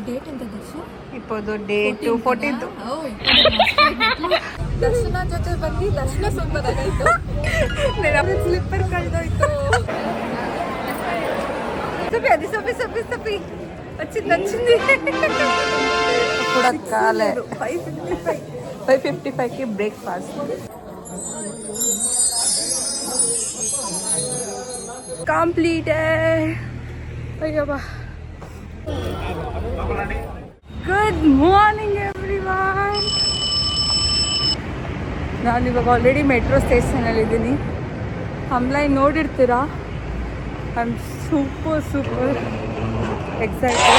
Date ఎంత దర్శన ఇప్పుడు ಡೇಟ್ 14th ದರ್ಶನ ಜೊತೆ ಬಂದು ದರ್ಶನ ಸೂಪರ್ ಆಗಾಯ್ತು. ಸ್ಲಿಪ್ಪರ್ ಕಳೆದೋಯ್ತು. అది సపి వచ్చింది కాలే 5:55కి బ్రేక్ఫాస్ట్ ಕಂಪ್ಲೀಟೆಡ್. ಅಯ್ಯವ್ವ. Good morning everyone. ನಾನಿವಾಗ ಆಲ್ರೆಡಿ ಮೆಟ್ರೋ ಸ್ಟೇಷನಲ್ಲಿದ್ದೀನಿ. ಹಮ್ಲೈನ್ ನೋಡಿರ್ತೀರಾ. I am super excited.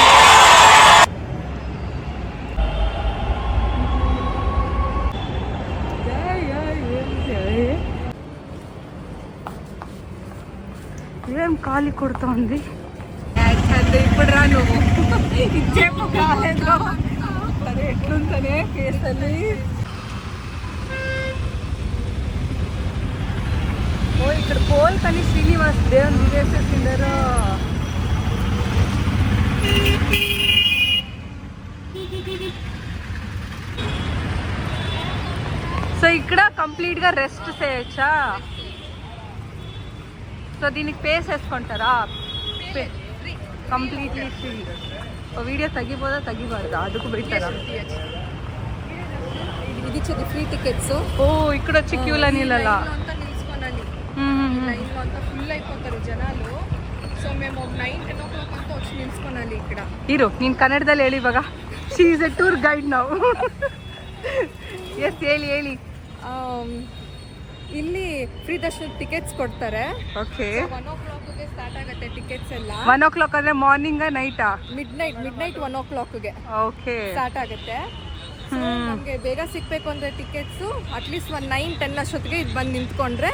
ఏం ఖాళీ కొడుతోంది. ఇప్పుడు రా నువ్వు ఇచ్చేపు కాలేదు. సరే ఎట్లుంటనే కేసಲ್ಲಿ. ఓ ఇక్కడ పోల్కని శ్రీనివాస్ దేవుని విదేశిందరు. సో ఇక్కడ కంప్లీట్గా రెస్ట్ చేయొచ్చా? సో దీనికి పే చేసుకుంటారా? Completely free. ವಿಡಿಯೋ ತೆಗಿಬಾರ್ದು ಅದಕ್ಕೂ ಬಿಡ್ತಾರಾ? ఇది ఫ్రీ టికెట్స్. ఓ ఇక్కడ వచ్చి క్యూలో నిలలా నిల్చుకోనాలి. లైన్లో అంతా ఫుల్ అయిపోతారు జనాలు. సో మేము 9-10 o'clock ಅಂತ వచ్చి ನಿಲ್ಸ್ಕೊನಾಲಿ ఇక్కడ. ಇರು ನೀನು ಕನ್ನಡದಲ್ಲಿ ಹೇಳಿ ಇವಾಗ. She is a tour guide ನಾವು. ಎಸ್ ಹೇಳಿ. ಇಲ್ಲಿ ಫ್ರೀ ದರ್ಶನ ಟಿಕೆಟ್ಸ್ ಕೊಡ್ತಾರೆ. ಓಕೆ. 1 o'clockಗೆ ಸ್ಟಾರ್ಟ್ ಆಗುತ್ತೆ ಟಿಕೆಟ್ಸ್ ಎಲ್ಲ. 1 o'clock ಅಂದ್ರೆ ಮಾರ್ನಿಂಗ್ ನೈಟಾ? ಮಿಡ್ ನೈಟ್ 1 o'clockಗೆ ಓಕೆ ಸ್ಟಾರ್ಟ್ ಆಗುತ್ತೆ. ನಮಗೆ ಬೇಗ ಸಿಗ್ಬೇಕು ಅಂದ್ರೆ ಟಿಕೆಟ್ಸ್ ಅಟ್ಲೀಸ್ಟ್ 9-10 ಅಷ್ಟೊತ್ತಿಗೆ ಇದು ಬಂದು ನಿಂತ್ಕೊಂಡ್ರೆ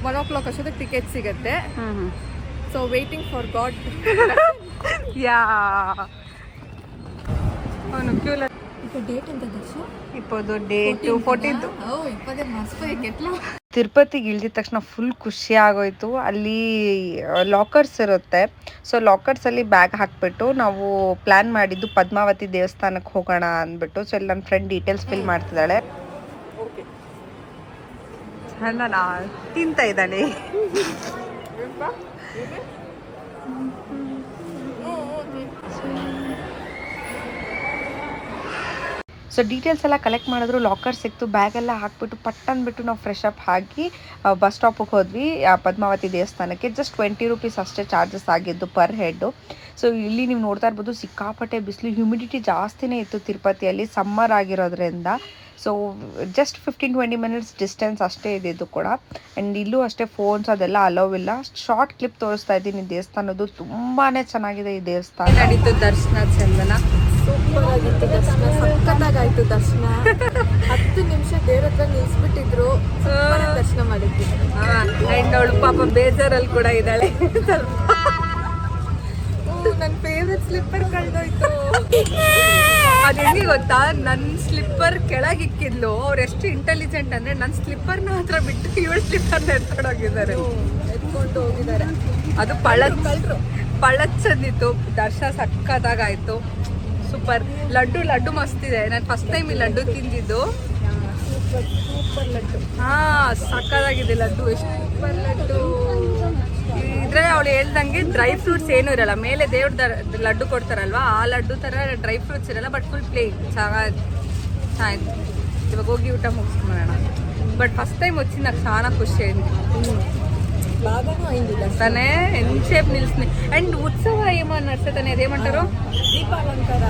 1 o'clock ಅಷ್ಟೊತ್ತಿಗೆ ಟಿಕೆಟ್ ಸಿಗುತ್ತೆ. So waiting for God. Yeah ಅವನು ಕ್ಯೂಲ. ಡೇಟ್ ఎంత దర్శన? ఇప్పుడు ಡೇಟ್ 14th. ಓ ಇಪ್ಪದೇ ಮಸ್ತ್ ಎಟ್లా. ತಿರುಪತಿಗೆ ಇಳಿದ ತಕ್ಷಣ ಫುಲ್ ಖುಷಿ ಆಗೋಯ್ತು. ಅಲ್ಲಿ ಲಾಕರ್ಸ್ ಇರುತ್ತೆ. ಸೊ ಲಾಕರ್ಸಲ್ಲಿ ಬ್ಯಾಗ್ ಹಾಕ್ಬಿಟ್ಟು ನಾವು ಪ್ಲ್ಯಾನ್ ಮಾಡಿದ್ದು ಪದ್ಮಾವತಿ ದೇವಸ್ಥಾನಕ್ಕೆ ಹೋಗೋಣ ಅಂದ್ಬಿಟ್ಟು. ಸೊ ಇಲ್ಲಿ ನನ್ನ ಫ್ರೆಂಡ್ ಡೀಟೇಲ್ಸ್ ಫಿಲ್ ಮಾಡ್ತಿದ್ದಾಳೆ. ಚಂದನಾ ತಿಂತ ಇದ್ದಾಳೆ. ಸೊ ಡೀಟೇಲ್ಸ್ ಎಲ್ಲ ಕಲೆಕ್ಟ್ ಮಾಡಿದ್ರು, ಲಾಕರ್ ಸಿಕ್ತು, ಬ್ಯಾಗೆಲ್ಲ ಹಾಕ್ಬಿಟ್ಟು ಪಟ್ಟಂದ್ಬಿಟ್ಟು ನಾವು ಫ್ರೆಶ್ ಅಪ್ ಆಗಿ ಬಸ್ ಸ್ಟಾಪಿಗೆ ಹೋದ್ವಿ ಪದ್ಮಾವತಿ ದೇವಸ್ಥಾನಕ್ಕೆ. ಜಸ್ಟ್ 20 rupees ಅಷ್ಟೇ ಚಾರ್ಜಸ್ ಆಗಿದ್ದು ಪರ್ ಹೆಡ್ಡು. ಸೊ ಇಲ್ಲಿ ನೀವು ನೋಡ್ತಾ ಇರ್ಬೋದು ಸಿಕ್ಕಾಪಟ್ಟೆ ಬಿಸಿಲು, ಹ್ಯುಮಿಡಿಟಿ ಜಾಸ್ತಿನೇ ಇತ್ತು ತಿರುಪತಿಯಲ್ಲಿ, ಸಮ್ಮರ್ ಆಗಿರೋದ್ರಿಂದ. ಸೊ ಜಸ್ಟ್ 15-20 minutes ಡಿಸ್ಟೆನ್ಸ್ ಅಷ್ಟೇ ಇದ್ದಿದ್ದು ಕೂಡ. ಆ್ಯಂಡ್ ಇಲ್ಲೂ ಅಷ್ಟೇ ಫೋನ್ಸ್ ಅದೆಲ್ಲ ಅಲೋವ್ ಇಲ್ಲ. ಶಾರ್ಟ್ ಕ್ಲಿಪ್ ತೋರಿಸ್ತಾ ಇದ್ದೀನಿ ದೇವಸ್ಥಾನದ್ದು. ತುಂಬಾ ಚೆನ್ನಾಗಿದೆ ಈ ದೇವಸ್ಥಾನ. ನಡೀತು ದರ್ಶನ ಚಂದನ. ಸೂಪರ್ ಆಗಿತ್ತು ದರ್ಶನ, ಸಖತ್ತಾಗಾಯ್ತು ದರ್ಶನ. 10 ನಿಮಿಷ ದೇವ್ರ ಹತ್ರ ನಿಲ್ಸ್ಬಿಟ್ಟಿದ್ರು, ದರ್ಶನ ಮಾಡಿದ್ವಿ. ಆ್ಯಂಡ್ ಅವಳು ಪಾಪ ಬೇಜಾರಲ್ಲಿ ಕೂಡ ಇದ್ದಾಳೆ. ನನ್ನ ಫೇವ್ರೆಟ್ ಸ್ಲಿಪ್ಪರ್ ಕಳೆದೋಯ್ತು. ಅದು ಹೆಂಗೆ ಗೊತ್ತಾ, ನನ್ನ ಸ್ಲಿಪ್ಪರ್ ಕೆಳಗಿಕ್ಕಿದ್ಲು. ಅವ್ರು ಎಷ್ಟು ಇಂಟೆಲಿಜೆಂಟ್ ಅಂದರೆ ನನ್ನ ಸ್ಲಿಪ್ಪರ್ನ ಹತ್ರ ಬಿಟ್ಟು ಇವಳು ಸ್ಲಿಪ್ಪರ್ನ ಎತ್ಕೊಂಡು ಹೋಗಿದ್ದಾರೆ. ಅದು ಪಳಚ್ಚಂದಿತ್ತು. ದರ್ಶನ ಸಕ್ಕತ್ತಾಗಾಯ್ತು. ಸೂಪರ್. ಲಡ್ಡು ಮಸ್ತಿದೆ. ನಾನು ಫಸ್ಟ್ ಟೈಮ್ ಈ ಲಡ್ಡು ತಿಂದಿದ್ದು. ಸೂಪರ್ ಲಡ್ಡು. ಸಕ್ಕತ್ತಾಗಿದೆ ಲಡ್ಡು. ಎಷ್ಟು ಸೂಪರ್ ಲಡ್ಡು. ಇದ್ರಲ್ಲಿ ಅವಳು ಹೇಳ್ದಂಗೆ ಡ್ರೈ ಫ್ರೂಟ್ಸ್ ಏನೂ ಇರಲ್ಲ. ಮೇಲೆ ದೇವ್ರ ಲಡ್ಡು ಕೊಡ್ತಾರಲ್ವಾ, ಆ ಲಡ್ಡು ಥರ ಡ್ರೈ ಫ್ರೂಟ್ಸ್ ಇರಲ್ಲ. ಬಟ್ ಫುಲ್ ಪ್ಲೇನ್ ಚೆನ್ನಾಗಿತ್ತು. ಇವಾಗ ಹೋಗಿ ಊಟ ಮುಗಿಸ್ಕೊಳ್ಳೋಣ. బట్ ఫస్ట్ టైం వచ్చి నాకు చాలా ఖుషి అయింది. బాగాను అయింది తనే ఎంతసేపు నిలిచింది. అండ్ ఉత్సవ ఏమో నడుస్తుంది అదేమంటారు, ದೀಪಾಲಂಕಾರ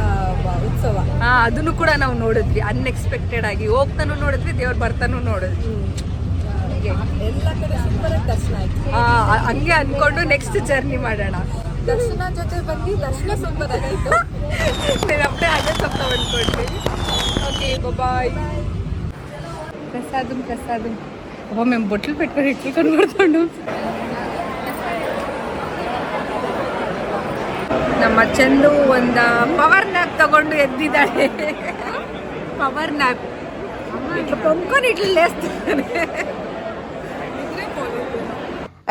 ಉತ್ಸವ. ಅದನ್ನು ಕೂಡ ನಾವು ನೋಡಿದ್ವಿ ಅನ್ಎಕ್ಸ್ಪೆಕ್ಟೆಡ್ ಆಗಿ. ಹೋಗ್ತಾನು ನೋಡಿದ್ವಿ, ದೇವ್ರು ಬರ್ತಾನು ನೋಡಿದ್ವಿ. ಎಲ್ಲ ಕಡೆ ಸೂಪರ್ ದರ್ಶನ ಆಯ್ತು. ಹಂಗೆ ಅನ್ಕೊಂಡು ನೆಕ್ಸ್ಟ್ ಜರ್ನಿ ಮಾಡೋಣ. ದರ್ಶನ ಜೊತೆ ಬಂದು ದರ್ಶನ ಸೂಪರ್ ಆಗಾಯ್ತು. నేను అప్పుడే అదే చెప్తాం అనుకోండి. Okay bye. ప్రసాదం అబ్బా మేము బొట్లు పెట్టుకొని ఇట్లు కనబడుతుండు. ನಮ್ಮ ಚಂದು ಒಂದ ಪವರ್ ನ್ಯಾಪ್ ತಗೊಂಡು ಎದ್ದಿದ್ದಾಳೆ. ಪವರ್ ನ್ಯಾಪ್ ಇಟ್ಲು ಕೊಂಡ್ಕೊಂಡು ಇಟ್ಲು ಲೇಸ್ತಾನೆ.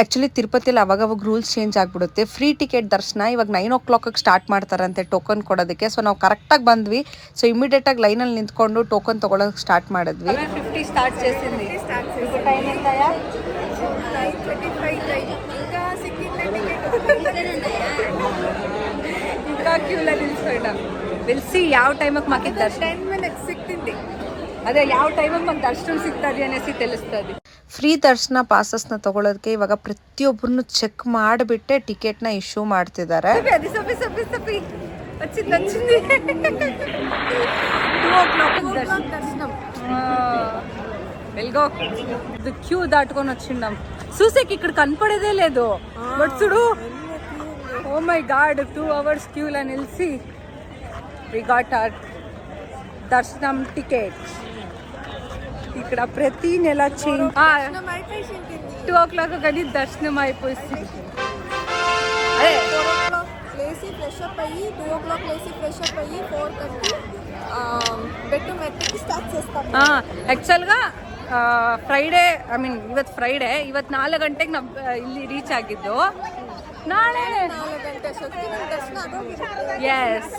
ಆ್ಯಕ್ಚುಲಿ ತಿರುಪತಿಯಲ್ಲಿ ಅವಾಗವಾಗ ರೂಲ್ಸ್ ಚೇಂಜ್ ಆಗಿಬಿಡುತ್ತೆ. ಫ್ರೀ ಟಿಕೆಟ್ ದರ್ಶನ ಇವಾಗ 9 o'clock ಸ್ಟಾರ್ಟ್ ಮಾಡ್ತಾರಂತೆ ಟೋಕನ್ ಕೊಡೋದಕ್ಕೆ. ಸೊ ನಾವು ಕರೆಕ್ಟಾಗಿ ಬಂದ್ವಿ. ಸೊ ಇಮಿಡಿಯೇಟಾಗಿ ಲೈನಲ್ಲಿ ನಿಂತ್ಕೊಂಡು ಟೋಕನ್ ತೊಗೊಳೋಕೆ ಸ್ಟಾರ್ಟ್ ಮಾಡಿದ್ವಿ. 50 స్టార్ట్ చేసింది. టైం ఎంతయా? 9:35 ఇంకా సిక్కింది టికెట్. ఇంకా క్యూలో నిల్చున్నాం. వెల్సి ಯಾವ ಟೈಮಿಗೆ మాకు దర్శనం 10 minutes ಸಿಕ್ತಿంది. ಅದೇ ಯಾವ ಟೈಮಿಗೆ ಮಾకు ದರ್ಶನ ಸಿಗ್ತದೆ అనేసి తెలుస్తుంది. ಫ್ರೀ ದರ್ಶನ ಪಾಸಸ್ನ ತಗೊಳ್ಳೋದಕ್ಕೆ ಇವಾಗ ಪ್ರತಿಯೊಬ್ಬರನ್ನು ಚೆಕ್ ಮಾಡಿಬಿಟ್ಟೆ ಟಿಕೆಟ್ನ ಇಶ್ಯೂ ಮಾಡ್ತಿದ್ದಾರೆ. వచ్చింది 2 o'clock దర్శనం. వెల్గో క్యూ దాటుకొని వచ్చిండాం. చూసేకి ఇక్కడ కనపడేదే లేదు. బట్ చూడు, ఓ మై గాడ్, 2 hours క్యూలో నిలిచి వి గాట్ అవర్ దర్శనం టికెట్. ఇక్కడ ప్రతి నెల 2 o'clock కానీ దర్శనం అయిపోయింది. అదే 4 o'clock లేసి ఫ్రెష్ అప్ అయ్యి 2 o'clock లేసి ఫ్రెష్ అప్ అయ్యి 4 కట్టి బెడ్ మెత్తకి స్టార్ట్ చేస్తాం. ಆ್ಯಕ್ಚುಲ್గా ಫ್ರೈಡೇ, ಐ ಮೀನ್ ಇವತ್ತು ಫ್ರೈಡೇ, ಇವತ್ತು 4 ಗಂಟೆಗೆ ನಾವು ಇಲ್ಲಿ ರೀಚ್ ಆಗಿದ್ದು. ನಾಳೆ 4 ಗಂಟೆ ಅಷ್ಟೊತ್ತಿಗೆ ನಮ್ಮ ದರ್ಶನ ಆಗೋಗಿರುತ್ತೆ. ಎಸ್.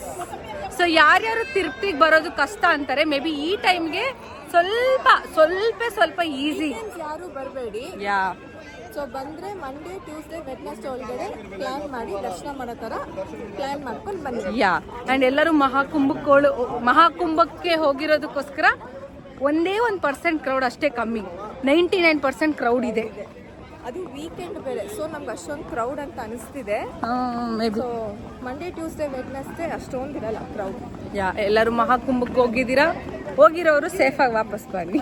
ಸೊ ಯಾರ್ಯಾರು ತಿರುಪತಿಗೆ ಬರೋದು ಕಷ್ಟ ಅಂತಾರೆ, ಮೇ ಬಿ ಈ ಟೈಮ್ಗೆ ಸ್ವಲ್ಪ ಈಸಿ. ಯಾರು ಬರಬೇಡಿ. ಯಾ. ಸೊ ಬಂದರೆ ಮಂಡೇ, ಟ್ಯೂಸ್ಡೇ, ವೆಡ್ನೆಸ್ಡೇ ಒಳಗಡೆ ಪ್ಲ್ಯಾನ್ ಮಾಡಿ ದರ್ಶನ ಮಾಡೋ ಥರ ಪ್ಲ್ಯಾನ್ ಮಾಡ್ಕೊಂಡು ಬನ್ನಿ. ಯಾ. ಆ್ಯಂಡ್ ಎಲ್ಲರೂ ಮಹಾಕುಂಭಕ್ಕೆ ಹೋಗಿರೋದಕ್ಕೋಸ್ಕರ ಒಂದೇ 1% ಕ್ರೌಡ್ ಅಷ್ಟೇ ಕಮ್ಮಿ. 99% ಕ್ರೌಡ್ ಇದೆ. ಅದು ವೀಕೆಂಡ್ ಬೇರೆ, ಸೊ ನಮ್ಗೆ ಅಷ್ಟೊಂದು ಕ್ರೌಡ್ ಅಂತ ಅನಿಸ್ತಿದೆ. ಸೊ ಮಂಡೇ, ಟ್ಯೂಸ್ಡೇ, ವೆಡ್ನೆಸ್ಡೇ ಅಷ್ಟೊಂದು ಇರಲ್ಲ ಕ್ರೌಡ್. ಯಾ. ಎಲ್ಲರೂ ಮಹಾಕುಂಭಕ್ಕೆ ಹೋಗಿರೋರು ಸೇಫಾಗಿ ವಾಪಸ್ ಬನ್ನಿ.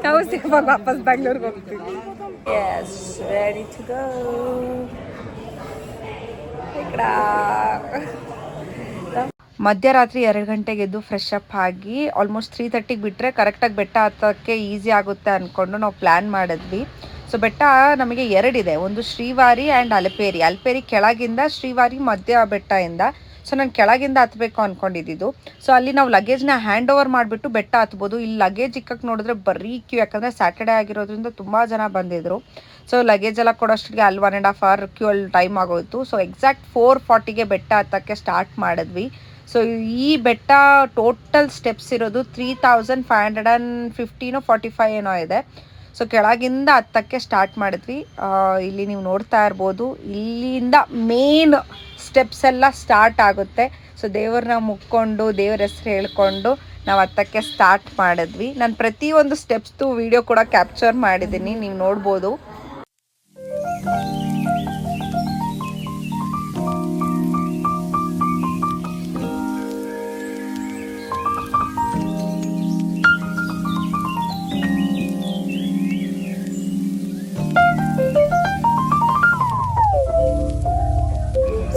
ನಾವು ಸೇಫಾಗಿ ವಾಪಸ್ ಬೆಂಗಳೂರಿಗೆ ಹೋಗ್ತೀವಿ. Yes, ready to go. ಮಧ್ಯರಾತ್ರಿ 2 ಗಂಟೆಗೆ ಎದ್ದು ಫ್ರೆಶ್ ಅಪ್ ಆಗಿ ಆಲ್ಮೋಸ್ಟ್ 3:30 ಬಿಟ್ಟರೆ ಕರೆಕ್ಟಾಗಿ ಬೆಟ್ಟ ಹತ್ತೋಕ್ಕೆ ಈಸಿ ಆಗುತ್ತೆ ಅಂದ್ಕೊಂಡು ನಾವು ಪ್ಲ್ಯಾನ್ ಮಾಡಿದ್ವಿ. ಸೊ ಬೆಟ್ಟ ನಮಗೆ 2 ಇದೆ, ಒಂದು ಶ್ರೀವಾರಿ ಆ್ಯಂಡ್ ಅಲಪೇರಿ. ಅಲಪೇರಿ ಕೆಳಗಿಂದ, ಶ್ರೀವಾರಿ ಮಧ್ಯ ಬೆಟ್ಟದಿಂದ. ಸೊ ನಾನು ಕೆಳಗಿಂದ ಹತ್ತಬೇಕು ಅಂದ್ಕೊಂಡಿದ್ದು. ಸೊ ಅಲ್ಲಿ ನಾವು ಲಗೇಜ್ನ ಹ್ಯಾಂಡ್ ಓವರ್ ಮಾಡಿಬಿಟ್ಟು ಬೆಟ್ಟ ಹತ್ಬೋದು. ಇಲ್ಲಿ ಲಗೇಜ್ ಇಕ್ಕಕ್ಕೆ ನೋಡಿದ್ರೆ ಬರೀ ಕ್ಯೂ, ಯಾಕಂದರೆ ಸ್ಯಾಟರ್ಡೇ ಆಗಿರೋದ್ರಿಂದ ತುಂಬ ಜನ ಬಂದಿದ್ದರು. ಸೊ ಲಗೇಜ್ ಎಲ್ಲ ಕೊಡೋಷ್ಟಿಗೆ ಅಲ್ಲಿ 1.5 hour ಕ್ಯೂ ಅಲ್ಲಿ ಟೈಮ್ ಆಗೋಯಿತು. ಸೊ ಎಕ್ಸಾಕ್ಟ್ 4:40ಗೆ ಬೆಟ್ಟ ಹತ್ತಕ್ಕೆ ಸ್ಟಾರ್ಟ್ ಮಾಡಿದ್ವಿ. ಸೊ ಈ ಬೆಟ್ಟ ಟೋಟಲ್ ಸ್ಟೆಪ್ಸ್ ಇರೋದು 3550 45 ಏನೋ ಇದೆ. ಸೊ ಕೆಳಗಿಂದ ಹತ್ತಕ್ಕೆ ಸ್ಟಾರ್ಟ್ ಮಾಡಿದ್ವಿ. ಇಲ್ಲಿ ನೀವು ನೋಡ್ತಾ ಇರ್ಬೋದು, ಇಲ್ಲಿಂದ ಮೇನ್ ಸ್ಟೆಪ್ಸ್ ಎಲ್ಲ ಸ್ಟಾರ್ಟ್ ಆಗುತ್ತೆ. ಸೊ ದೇವ್ರನ್ನ ಮುಕ್ಕೊಂಡು ದೇವ್ರ ಹೆಸರು ಹೇಳ್ಕೊಂಡು ನಾವು ಹತ್ತಕ್ಕೆ ಸ್ಟಾರ್ಟ್ ಮಾಡಿದ್ವಿ. ನಾನು ಪ್ರತಿಯೊಂದು ಸ್ಟೆಪ್ಸ್ದು ವಿಡಿಯೋ ಕೂಡ ಕ್ಯಾಪ್ಚರ್ ಮಾಡಿದ್ದೀನಿ, ನೀವು ನೋಡ್ಬೋದು.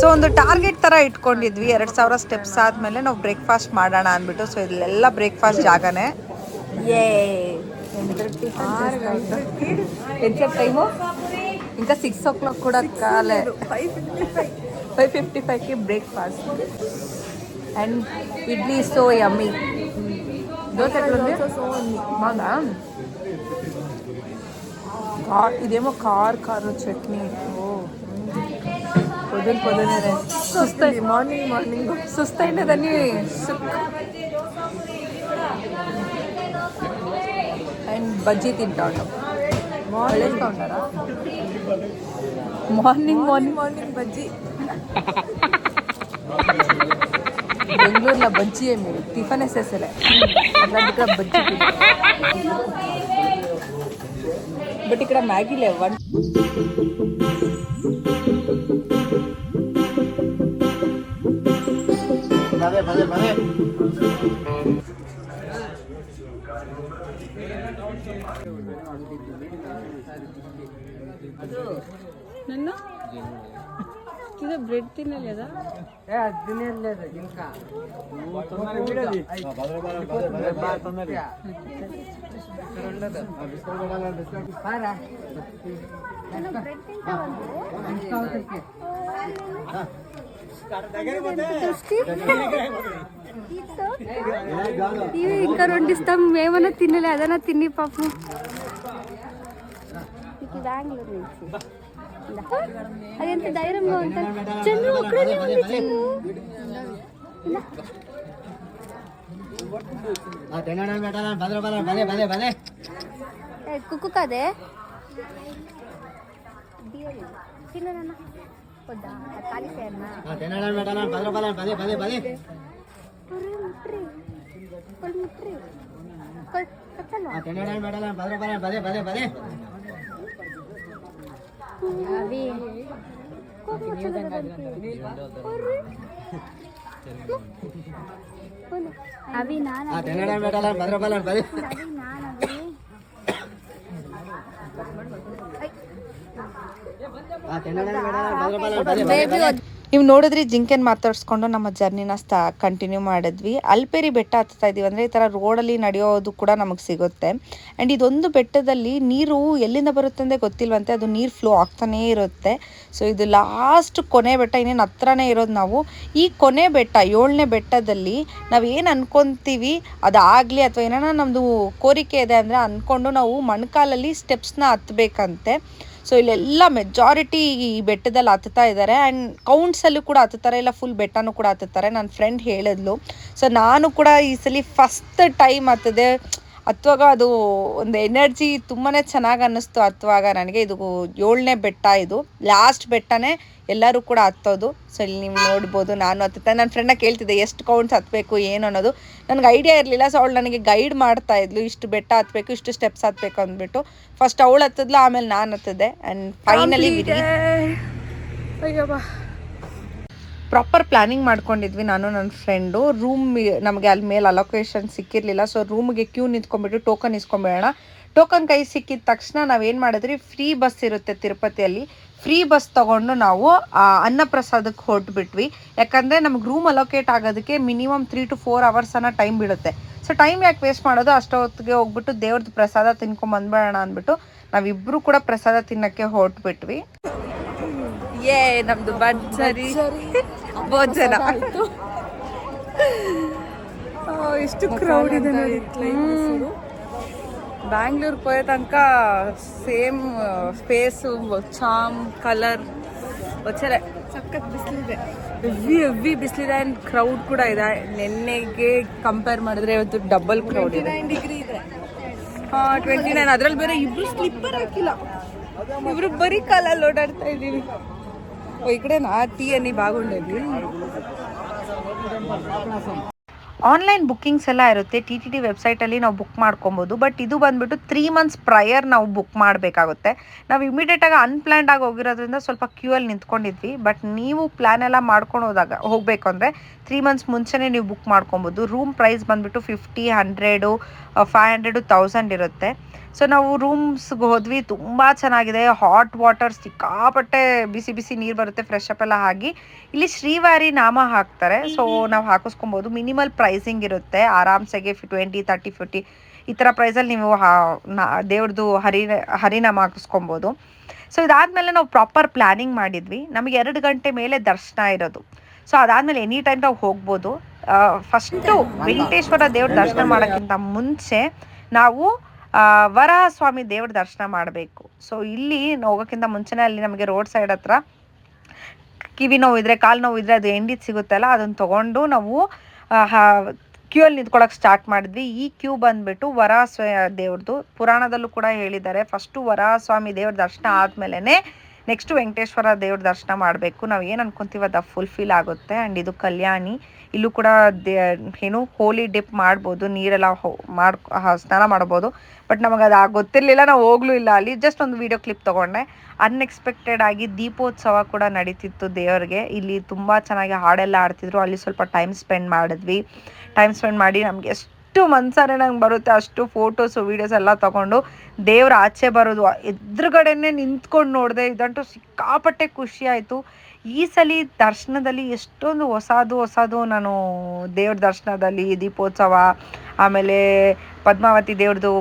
ಸೊ ಒಂದು ಟಾರ್ಗೆಟ್ ಥರ ಇಟ್ಕೊಂಡಿದ್ವಿ. 2000 ಸ್ಟೆಪ್ಸ್ ಆದಮೇಲೆ ನಾವು ಬ್ರೇಕ್ಫಾಸ್ಟ್ ಮಾಡೋಣ ಅಂದ್ಬಿಟ್ಟು. ಸೊ ಇಲ್ಲೆಲ್ಲ ಬ್ರೇಕ್ಫಾಸ್ಟ್ ಜಾಗನೇ. ఎంత టైము? ఇంకా 6 o'clock కూడా కాలే. 5:55కి breakfast and idli so yummy. Dosa ఎట్లుంది? బాగా. ఇదేమో కారు చట్నీ. పొద్దునే సుస్తైంది. మార్నింగ్ సుస్తైనదని అండ్ బజ్జీ తింటా ఉంటాం. వేస్తూ ఉంటారా? మార్నింగ్ బజ్జీ. ಬೆಂಗಳೂರಿನ ಬಜ್ಜಿ మీరు టిఫిన్ వేసేసలే అట్లాంటి బజ్జీ. బట్ ఇక్కడ మ్యాగీ లేవు. నన్ను ఇది బ్రెడ్ తినలేదా? తినలేదు ఇంకా. ఇంకా 2 ఇస్తాం. ఏమన్నా తినలే, అదన్నా తిని పాపం. బెంగళూరు నుంచి ಅದೆಂತ ಧೈರ್ಯ ಅಂತ ಚಂದ್ರು ಒಕ್ಕಡನೆ ಒಂದು ಚಂದ್ರು ಕುಕ್ಕು ಕದೆ ತಿನ್ನ ಹೌದಾ ಖಾಲಿ ಸೇರ್ನಾ अभी ನೀವು ನೋಡಿದ್ರಿ ಜಿಂಕೆನ್ ಮಾತಾಡ್ಸ್ಕೊಂಡು ನಮ್ಮ ಜರ್ನಿನ ಕಂಟಿನ್ಯೂ ಮಾಡಿದ್ವಿ. ಅಲ್ಪೇರಿ ಬೆಟ್ಟ ಹತ್ತಾ ಇದೀವಿ ಅಂದರೆ ಈ ಥರ ರೋಡಲ್ಲಿ ನಡೆಯೋದು ಕೂಡ ನಮಗೆ ಸಿಗುತ್ತೆ. ಆ್ಯಂಡ್ ಇದೊಂದು ಬೆಟ್ಟದಲ್ಲಿ ನೀರು ಎಲ್ಲಿಂದ ಬರುತ್ತೆ ಅಂದರೆ ಗೊತ್ತಿಲ್ವಂತೆ, ಅದು ನೀರು ಫ್ಲೋ ಆಗ್ತಾನೇ ಇರುತ್ತೆ. ಸೊ ಇದು ಲಾಸ್ಟ್ ಕೊನೆ ಬೆಟ್ಟ, ಇನ್ನೇನು ಹತ್ರನೇ ಇರೋದು ನಾವು. ಈ ಕೊನೆ ಬೆಟ್ಟ 7ನೇ ಬೆಟ್ಟದಲ್ಲಿ ನಾವು ಏನು ಅನ್ಕೊತೀವಿ ಅದಾಗಲಿ ಅಥವಾ ಏನಾರ ನಮ್ಮದು ಕೋರಿಕೆ ಇದೆ ಅಂದರೆ ಅಂದ್ಕೊಂಡು ನಾವು ಮೊಣಕಾಲಲ್ಲಿ ಸ್ಟೆಪ್ಸ್ನ ಹತ್ತಬೇಕಂತೆ. ಸೊ ಇಲ್ಲೆಲ್ಲ ಮೆಜಾರಿಟಿ ಈ ಬೆಟ್ಟದಲ್ಲಿ ಹತ್ತುತ್ತಾ ಇದ್ದಾರೆ. ಆ್ಯಂಡ್ ಕೌಂಟ್ಸಲ್ಲೂ ಕೂಡ ಹತ್ತುತ್ತಾರೆ, ಇಲ್ಲ ಫುಲ್ ಬೆಟ್ಟನೂ ಕೂಡ ಹತ್ತುತ್ತಾರೆ. ನನ್ನ ಫ್ರೆಂಡ್ ಹೇಳಿದ್ಲು. ಸೊ ನಾನು ಕೂಡ ಈ ಸಲ ಫಸ್ಟ್ ಟೈಮ್ ಹತ್ತದೆ. ಹತ್ತುವಾಗ ಅದು ಒಂದು ಎನರ್ಜಿ ತುಂಬಾ ಚೆನ್ನಾಗಿ ಅನ್ನಿಸ್ತು ಹತ್ತುವಾಗ ನನಗೆ. ಇದು 7ನೇ ಬೆಟ್ಟ, ಇದು ಲಾಸ್ಟ್ ಬೆಟ್ಟನೇ ಎಲ್ಲರೂ ಕೂಡ ಹತ್ತೋದು. ಸೊ ಇಲ್ಲಿ ನೀವು ನೋಡ್ಬೋದು, ನಾನು ಹತ್ತುತ್ತಾ ನನ್ನ ಫ್ರೆಂಡ್ನ ಕೇಳ್ತಿದ್ದೆ ಎಷ್ಟು ಕೌಂಟ್ಸ್ ಹತ್ತಬೇಕು ಏನು ಅನ್ನೋದು. ನನಗೆ ಐಡಿಯಾ ಇರಲಿಲ್ಲ. ಸೊ ಅವಳು ನನಗೆ ಗೈಡ್ ಮಾಡ್ತಾ ಇದ್ಲು, ಇಷ್ಟು ಬೆಟ್ಟ ಹತ್ತಬೇಕು, ಇಷ್ಟು ಸ್ಟೆಪ್ಸ್ ಹತ್ತಬೇಕು ಅಂದ್ಬಿಟ್ಟು. ಫಸ್ಟ್ ಅವಳು ಹತ್ತಿದ್ಲು, ಆಮೇಲೆ ನಾನು ಹತ್ತಿದ್ದೆ. ಆ್ಯಂಡ್ ಫೈನಲಿ ಪ್ರಾಪರ್ ಪ್ಲಾನಿಂಗ್ ಮಾಡ್ಕೊಂಡಿದ್ವಿ ನಾನು ನನ್ನ ಫ್ರೆಂಡು. ರೂಮ್ ನಮಗೆ ಅಲ್ಲಿ ಮೇಲೆ ಅಲೊಕೇಶನ್ ಸಿಕ್ಕಿರಲಿಲ್ಲ. ಸೊ ರೂಮ್ಗೆ ಕ್ಯೂ ನಿಂತ್ಕೊಂಡ್ಬಿಟ್ಟು ಟೋಕನ್ ಇಸ್ಕೊಂಬೇಡ. ಟೋಕನ್ ಕೈ ಸಿಕ್ಕಿದ ತಕ್ಷಣ ನಾವೇನು ಮಾಡಿದ್ರಿ, ಫ್ರೀ ಬಸ್ ಇರುತ್ತೆ ತಿರುಪತಿಯಲ್ಲಿ, ಫ್ರೀ ಬಸ್ ತೊಗೊಂಡು ನಾವು ಅನ್ನಪ್ರಸಾದಕ್ಕೆ ಹೊರಟ್ಬಿಟ್ವಿ. ಯಾಕಂದರೆ ನಮ್ಗೆ ರೂಮ್ ಅಲೋಕೇಟ್ ಆಗೋದಕ್ಕೆ ಮಿನಿಮಮ್ 3 to 4 hours ಟೈಮ್ ಬೀಳುತ್ತೆ. ಸೊ ಟೈಮ್ ಯಾಕೆ ವೇಸ್ಟ್ ಮಾಡೋದು, ಅಷ್ಟೊತ್ತಿಗೆ ಹೋಗ್ಬಿಟ್ಟು ದೇವ್ರದ್ದು ಪ್ರಸಾದ ತಿನ್ಕೊಂಬಂದ್ಬೇಡ ಅಂದ್ಬಿಟ್ಟು ನಾವಿಬ್ಬರು ಕೂಡ ಪ್ರಸಾದ ತಿನ್ನೋಕ್ಕೆ ಹೊರಟ್ಬಿಟ್ವಿ. ನಮ್ದು ಭರ್ಜರಿ ಭೋಜನ. ಎಷ್ಟು ಕ್ರೌಡ್ ಇದೆ ನೋಡಿ. ಬ್ಯಾಂಗ್ಳೂರ್ಗೆ ಹೋಯೋ ತನಕ ಸೇಮ್ ಸ್ಪೇಸು, ಚಾಮ್, ಕಲರ್ ಒಚ್ಚರೆ ಸಖತ್ ಬಿಸಿಲಿದೆ, ಹೆವಿ ಬಿಸಿಲಿದೆ. ಆ್ಯಂಡ್ ಕ್ರೌಡ್ ಕೂಡ ಇದೆ. ನೆನ್ನೆಗೆ ಕಂಪೇರ್ ಮಾಡಿದ್ರೆ ಇವತ್ತು ಡಬಲ್ ಕ್ರೌಡ್ ಇದೆ. 29 ಡಿಗ್ರಿ ಇದೆ. 29. ಅದ್ರಲ್ಲಿ ಬೇರೆ ಇಬ್ರು ಸ್ಲಿಪ್ಪರ್ ಹಾಕಿಲ್ಲ, ಇಬ್ರು ಬರೀ ಕಾಲಲ್ಲಿ ಓಡಾಡ್ತಾ ಇದ್ದೀವಿ. ಈ ಕಡೆ ಟೀ ಅನ್ನಿ ಬಾಗುಂಡೇವಿ. ಆನ್ಲೈನ್ ಬುಕ್ಕಿಂಗ್ಸ್ ಎಲ್ಲ ಇರುತ್ತೆ, TTD ವೆಬ್ಸೈಟಲ್ಲಿ ನಾವು ಬುಕ್ ಮಾಡ್ಕೊಬೋದು. ಬಟ್ ಇದು ಬಂದುಬಿಟ್ಟು 3 months ಪ್ರಯರ್ ನಾವು ಬುಕ್ ಮಾಡಬೇಕಾಗುತ್ತೆ. ನಾವು ಇಮಿಡಿಯೇಟಾಗಿ ಅನ್ಪ್ಲ್ಯಾನ್ಡ್ ಆಗಿ ಹೋಗಿರೋದ್ರಿಂದ ಸ್ವಲ್ಪ ಕ್ಯೂ ಅಲ್ಲಿ ನಿಂತ್ಕೊಂಡಿದ್ವಿ. ಬಟ್ ನೀವು ಪ್ಲ್ಯಾನ್ ಎಲ್ಲ ಮಾಡ್ಕೊಂಡು ಹೋಗಬೇಕು ಅಂದರೆ 3 months ಮುಂಚೆನೇ ನೀವು ಬುಕ್ ಮಾಡ್ಕೊಬೋದು. ರೂಮ್ ಪ್ರೈಸ್ ಬಂದುಬಿಟ್ಟು 50, 100, 500, 1000 ಇರುತ್ತೆ. ಸೊ ನಾವು ರೂಮ್ಸ್ಗೆ ಹೋದ್ವಿ, ತುಂಬ ಚೆನ್ನಾಗಿದೆ. ಹಾಟ್ ವಾಟರ್, ಸಿಕ್ಕಾಪಟ್ಟೆ ಬಿಸಿ ಬಿಸಿ ನೀರು ಬರುತ್ತೆ, ಫ್ರೆಶ್ ಅಪ್ ಎಲ್ಲ ಆಗಿ. ಇಲ್ಲಿ ಶ್ರೀವಾರಿ ನಾಮ ಹಾಕ್ತಾರೆ, ಸೊ ನಾವು ಹಾಕಿಸ್ಕೊಬೋದು. ಮಿನಿಮಲ್ ಪ್ರೈಸಿಂಗ್ ಇರುತ್ತೆ, ಆರಾಮ್ಸೆಗೆ 20, 30, 40 ಈ ಥರ ಪ್ರೈಸಲ್ಲಿ ನೀವು ದೇವ್ರದ್ದು ಹರಿನಾಮ ಹಾಕಿಸ್ಕೊಬೋದು. ಸೊ ಇದಾದಮೇಲೆ ನಾವು ಪ್ರಾಪರ್ ಪ್ಲ್ಯಾನಿಂಗ್ ಮಾಡಿದ್ವಿ. ನಮಗೆ 2 ಗಂಟೆ ಮೇಲೆ ದರ್ಶನ ಇರೋದು. ಸೊ ಅದಾದಮೇಲೆ ಎನಿ ಟೈಮ್ ನಾವು ಹೋಗ್ಬೋದು. ಫಸ್ಟು ವೆಂಕಟೇಶ್ವರ ದೇವ್ರ ದರ್ಶನ ಮಾಡೋಕ್ಕಿಂತ ಮುಂಚೆ ನಾವು ವರಾಹ ಸ್ವಾಮಿ ದೇವ್ರ ದರ್ಶನ ಮಾಡಬೇಕು. ಸೊ ಇಲ್ಲಿ ಹೋಗೋಕ್ಕಿಂತ ಮುಂಚೆನೇ ಅಲ್ಲಿ ನಮಗೆ ರೋಡ್ ಸೈಡ್ ಹತ್ರ ಕಿವಿ ನೋವಿದ್ರೆ, ಕಾಲು ನೋವಿದ್ರೆ ಅದು ಎಂಡಿದ್ ಸಿಗುತ್ತಲ್ಲ, ಅದನ್ನು ತೊಗೊಂಡು ನಾವು ಕ್ಯೂ ಅಲ್ಲಿ ನಿಂತ್ಕೊಳ್ಳೋಕೆ ಸ್ಟಾರ್ಟ್ ಮಾಡಿದ್ವಿ. ಈ ಕ್ಯೂ ಬಂದುಬಿಟ್ಟು ವರಾಹ ದೇವ್ರದ್ದು. ಪುರಾಣದಲ್ಲೂ ಕೂಡ ಹೇಳಿದ್ದಾರೆ, ಫಸ್ಟು ವರಾಹ ಸ್ವಾಮಿ ದೇವ್ರ ದರ್ಶನ ಆದಮೇಲೆ ನೆಕ್ಸ್ಟು ವೆಂಕಟೇಶ್ವರ ದೇವ್ರ ದರ್ಶನ ಮಾಡಬೇಕು. ನಾವು ಏನು ಅನ್ಕೊತೀವಿ ಅದು ಫುಲ್ಫಿಲ್ ಆಗುತ್ತೆ. ಆ್ಯಂಡ್ ಇದು ಕಲ್ಯಾಣಿ, ಇಲ್ಲೂ ಕೂಡ ಹೋಲಿ ಡಿಪ್ ಮಾಡ್ಬೋದು, ನೀರೆಲ್ಲ ಸ್ನಾನ ಮಾಡ್ಬೋದು. ಬಟ್ ನಮಗೆ ಅದು ಗೊತ್ತಿರಲಿಲ್ಲ, ನಾವು ಹೋಗ್ಲೂ ಇಲ್ಲ ಅಲ್ಲಿ. ಜಸ್ಟ್ ಒಂದು ವೀಡಿಯೋ ಕ್ಲಿಪ್ ತೊಗೊಂಡೆ. ಅನ್ಎಕ್ಸ್ಪೆಕ್ಟೆಡ್ ಆಗಿ ದೀಪೋತ್ಸವ ಕೂಡ ನಡೀತಿತ್ತು ದೇವ್ರಿಗೆ. ಇಲ್ಲಿ ತುಂಬ ಚೆನ್ನಾಗಿ ಹಾಡೆಲ್ಲ ಆಡ್ತಿದ್ರು. ಅಲ್ಲಿ ಸ್ವಲ್ಪ ಟೈಮ್ ಸ್ಪೆಂಡ್ ಮಾಡಿದ್ವಿ. ಟೈಮ್ ಸ್ಪೆಂಡ್ ಮಾಡಿ ನಮಗೆ ಎಷ್ಟು ಮನ್ಸಾರೆ ನಂಗೆ ಬರುತ್ತೆ ಅಷ್ಟು ಫೋಟೋಸು ವೀಡಿಯೋಸ್ ಎಲ್ಲ ತೊಗೊಂಡು ದೇವ್ರ ಆಚೆ ಬರೋದು ಎದುರುಗಡೆನೇ ನಿಂತ್ಕೊಂಡು ನೋಡಿದೆ. ಇದಂತೂ ಸಿಕ್ಕಾಪಟ್ಟೆ ಖುಷಿ ಆಯಿತು. ಈ ಸಲ ದರ್ಶನದಲ್ಲಿ ಎಷ್ಟೊಂದು ಹೊಸದು ನಾನು ದೇವ್ರ ದರ್ಶನದಲ್ಲಿ ದೀಪೋತ್ಸವ, ಆಮೇಲೆ ಪದ್ಮಾವತಿ ದೇವ್ರದ್ದು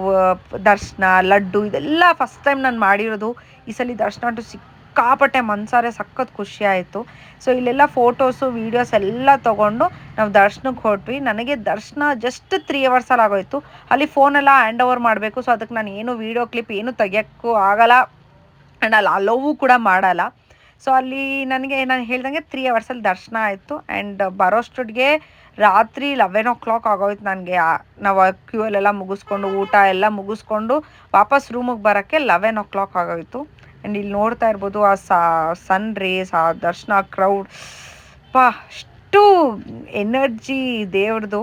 ದರ್ಶನ, ಲಡ್ಡು, ಇದೆಲ್ಲ ಫಸ್ಟ್ ಟೈಮ್ ನಾನು ಮಾಡಿರೋದು. ಈ ಸಲ ದರ್ಶನ ಅಂತೂ ಸಿಕ್ಕಾಪಟ್ಟೆ ಮನ್ಸಾರೆ ಸಖತ್ ಖುಷಿ ಆಯಿತು. ಸೊ ಇಲ್ಲೆಲ್ಲ ಫೋಟೋಸು ವೀಡಿಯೋಸ್ ಎಲ್ಲ ತೊಗೊಂಡು ನಾವು ದರ್ಶನಕ್ಕೆ ಹೊರಟ್ವಿ. ನನಗೆ ದರ್ಶನ ಜಸ್ಟ್ 3 hours ಆಗೋಯಿತು. ಅಲ್ಲಿ ಫೋನೆಲ್ಲ ಹ್ಯಾಂಡ್ ಓವರ್ ಮಾಡಬೇಕು. ಸೊ ಅದಕ್ಕೆ ನಾನು ಏನು ವೀಡಿಯೋ ಕ್ಲಿಪ್ ಏನು ತೆಗಿಯೋಕ್ಕೂ ಆಗಲ್ಲ. ಆ್ಯಂಡ್ ಅಲ್ಲಿ ಅಲೋವು ಕೂಡ ಮಾಡಲ್ಲ. ಸೊ ಅಲ್ಲಿ ನನಗೆ ನಾನು ಹೇಳ್ದಂಗೆ 3 ಅವರ್ಸಲ್ಲಿ ದರ್ಶನ ಆಯಿತು. ಆ್ಯಂಡ್ ಬರೋಷ್ಟೊಟ್ಟಿಗೆ ರಾತ್ರಿ 11 ಆಗೋಯ್ತು ನನಗೆ. ನಾವು ಕ್ಯೂ ಅಲ್ಲೆಲ್ಲ ಮುಗಿಸ್ಕೊಂಡು ಊಟ ಎಲ್ಲ ಮುಗಿಸ್ಕೊಂಡು ವಾಪಸ್ ರೂಮಿಗೆ ಬರೋಕ್ಕೆ 11 ಆಗೋಯಿತು. ಆ್ಯಂಡ್ ಇಲ್ಲಿ ನೋಡ್ತಾ ಇರ್ಬೋದು ಆ ಸನ್ ರೇಸ್, ಆ ದರ್ಶನ, ಕ್ರೌಡ್, ಅಷ್ಟು ಎನರ್ಜಿ ದೇವ್ರದ್ದು.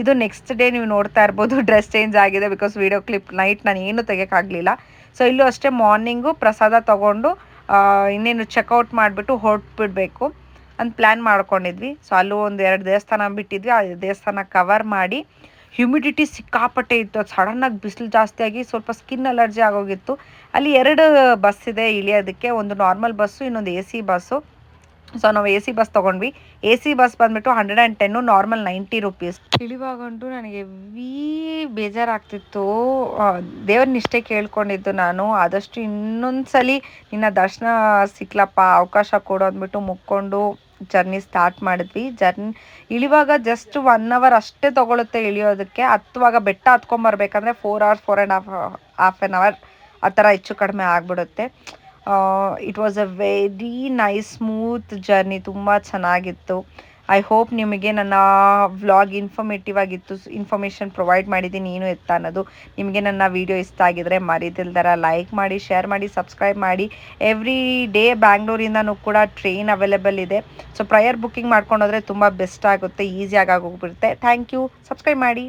ಇದು ನೆಕ್ಸ್ಟ್ ಡೇ ನೀವು ನೋಡ್ತಾ ಇರ್ಬೋದು ಡ್ರೆಸ್ ಚೇಂಜ್ ಆಗಿದೆ, ಬಿಕಾಸ್ ವೀಡಿಯೋ ಕ್ಲಿಪ್ ನೈಟ್ ನಾನು ಏನೂ ತೆಗೋಕ್ಕಾಗಲಿಲ್ಲ. ಸೊ ಇಲ್ಲೂ ಅಷ್ಟೇ ಮಾರ್ನಿಂಗು ಪ್ರಸಾದ ತೊಗೊಂಡು ಇನ್ನೇನು ಚೆಕ್ಔಟ್ ಮಾಡಿಬಿಟ್ಟು ಹೊರಟ್ಬಿಡ್ಬೇಕು ಅಂತ ಪ್ಲ್ಯಾನ್ ಮಾಡ್ಕೊಂಡಿದ್ವಿ. ಸೊ ಅಲ್ಲೂ ಒಂದು 2 ದೇವಸ್ಥಾನ ಬಿಟ್ಟಿದ್ವಿ. ಆ ದೇವಸ್ಥಾನ ಕವರ್ ಮಾಡಿ, ಹ್ಯುಮಿಡಿಟಿ ಸಿಕ್ಕಾಪಟ್ಟೆ ಇತ್ತು. ಅದು ಸಡನ್ನಾಗಿ ಬಿಸಿಲು ಜಾಸ್ತಿ ಆಗಿ ಸ್ವಲ್ಪ ಸ್ಕಿನ್ ಅಲರ್ಜಿ ಆಗೋಗಿತ್ತು. ಅಲ್ಲಿ 2 ಬಸ್ ಇದೆ ಇಳಿಯೋದಕ್ಕೆ, ಒಂದು ನಾರ್ಮಲ್ ಬಸ್ಸು, ಇನ್ನೊಂದು AC ಬಸ್ಸು. ಸೊ ನಾವು AC ಬಸ್ ತೊಗೊಂಡ್ವಿ. AC ಬಸ್ ಬಂದುಬಿಟ್ಟು 110, ನಾರ್ಮಲ್ 90 ರೂಪೀಸ್. ಇಳಿವಾಗಂಟು ನನಗೆ ಬೇಜಾರಾಗ್ತಿತ್ತು. ದೇವ್ರನ್ನಿಷ್ಟೇ ಕೇಳ್ಕೊಂಡಿದ್ದು ನಾನು, ಆದಷ್ಟು ಇನ್ನೊಂದ್ಸಲಿ ನಿನ್ನ ದರ್ಶನ ಸಿಕ್ಲಪ್ಪ, ಅವಕಾಶ ಕೊಡು ಅಂದ್ಬಿಟ್ಟು ಮುಕ್ಕೊಂಡು ಜರ್ನಿ ಸ್ಟಾರ್ಟ್ ಮಾಡಿದ್ವಿ. ಇಳಿವಾಗ ಜಸ್ಟ್ 1 ಅವರ್ ಅಷ್ಟೇ ತೊಗೊಳುತ್ತೆ ಇಳಿಯೋದಕ್ಕೆ. ಹತ್ತುವಾಗ ಬೆಟ್ಟ ಹತ್ಕೊಂಬರ್ಬೇಕಂದ್ರೆ 4 hours, 4.5 an hour ಆ ಥರ ಹೆಚ್ಚು ಕಡಿಮೆ ಆಗಿಬಿಡುತ್ತೆ. It was a very nice smooth journey, ತುಂಬ ಚೆನ್ನಾಗಿತ್ತು. ಐ ಹೋಪ್ ನಿಮಗೆ ನನ್ನ ವ್ಲಾಗ್ ಇನ್ಫಾರ್ಮೇಟಿವ್ ಆಗಿತ್ತು, ಇನ್ಫಾರ್ಮೇಷನ್ ಪ್ರೊವೈಡ್ ಮಾಡಿದ್ದೀನಿ ಏನು ಎತ್ತ ಅನ್ನೋದು. ನಿಮಗೆ ನನ್ನ ವೀಡಿಯೋ ಇಷ್ಟ ಆಗಿದರೆ ಮರಿದಿಲ್ದರ ಲೈಕ್ ಮಾಡಿ, ಶೇರ್ ಮಾಡಿ, ಸಬ್ಸ್ಕ್ರೈಬ್ ಮಾಡಿ. ಎವ್ರಿ ಡೇ ಬ್ಯಾಂಗ್ಳೂರಿಂದನೂ ಕೂಡ ಟ್ರೈನ್ ಅವೈಲೇಬಲ್ ಇದೆ. ಸೊ ಪ್ರಯರ್ ಬುಕ್ಕಿಂಗ್ ಮಾಡ್ಕೊಂಡೋದ್ರೆ ತುಂಬ ಬೆಸ್ಟ್ ಆಗುತ್ತೆ, ಈಸಿಯಾಗಿ ಆಗೋಗ್ಬಿಡುತ್ತೆ. Thank you. ಸಬ್ಸ್ಕ್ರೈಬ್ ಮಾಡಿ.